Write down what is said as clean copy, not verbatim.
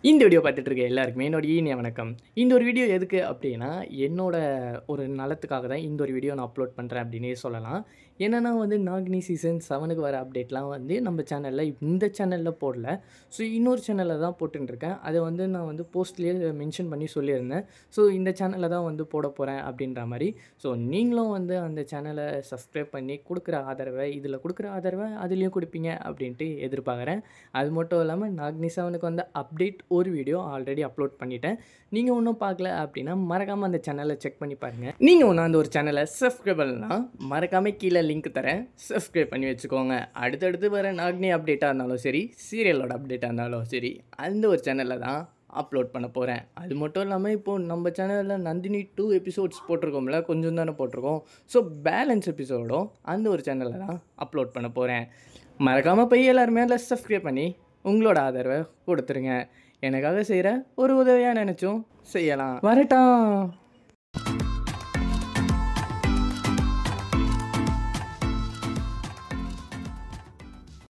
இந்த வீடியோ பார்த்துட்டு இருக்க எல்லாருக்குமே என்னோட இனிய வணக்கம். இந்த ஒரு வீடியோ எதுக்கு அப்படின்னா, என்னோட ஒரு நலத்துக்காக தான் இந்த ஒரு வீடியோ நான் அப்லோட் பண்ணுறேன் அப்படின்னே சொல்லலாம். என்னன்னா வந்து நாகினி சீசன் 7க்கு வர அப்டேட்லாம் வந்து நம்ம சேனல்ல இந்த சேனல்ல போடல. ஸோ இன்னொரு சேனல்ல தான் போட்டுட்டுருக்கேன். அதை வந்து நான் வந்து போஸ்ட்லேயே மென்ஷன் பண்ணி சொல்லியிருந்தேன். ஸோ இந்த சேனல்ல தான் வந்து போட போகிறேன் அப்படின்ற மாரி. ஸோ நீங்களும் வந்து அந்த சேனலை சப்ஸ்கிரைப் பண்ணி கொடுக்குற ஆதரவை, இதில் கொடுக்குற ஆதரவை அதுலேயும் கொடுப்பீங்க அப்படின்ட்டு எதிர்பார்க்குறேன். அது மட்டும் இல்லாமல் நாகினி 7க்கு வந்த அப்டேட் ஒரு வீடியோ ஆல்ரெடி அப்லோட் பண்ணிட்டேன். நீங்கள் இன்னும் பார்க்கல அப்படின்னா மறக்காமல் அந்த சேனலை செக் பண்ணி பாருங்கள். நீங்கள் ஒன்று அந்த ஒரு சேனலை சப்ஸ்கிரைப் பண்ணலாம், மறக்காமல் கீழே லிங்க் தரேன், சப்ஸ்கிரைப் பண்ணி வச்சுக்கோங்க. அடுத்தடுத்து வர நாகினி அப்டேட்டாக இருந்தாலும் சரி, சீரியலோட அப்டேட்டாக இருந்தாலும் சரி, அந்த ஒரு சேனலில் தான் அப்லோட் பண்ண போகிறேன். அது மட்டும் இல்லாமல் இப்போது நம்ம சேனலில் நந்தினி 2 எபிசோட்ஸ் போட்டிருக்கோம்ல, கொஞ்சம் தானே போட்டிருக்கோம். ஸோ பேலன்ஸ் எபிசோடும் அந்த ஒரு சேனலில் தான் அப்லோட் பண்ண போகிறேன். மறக்காமல் போய் எல்லாருமே அதில் சப்ஸ்கிரைப் பண்ணி உங்களோட ஆதரவை கொடுத்துருங்க. எனக்காக செய்கிற ஒரு உதவியாக நினச்சும் செய்யலாம். வரட்டா.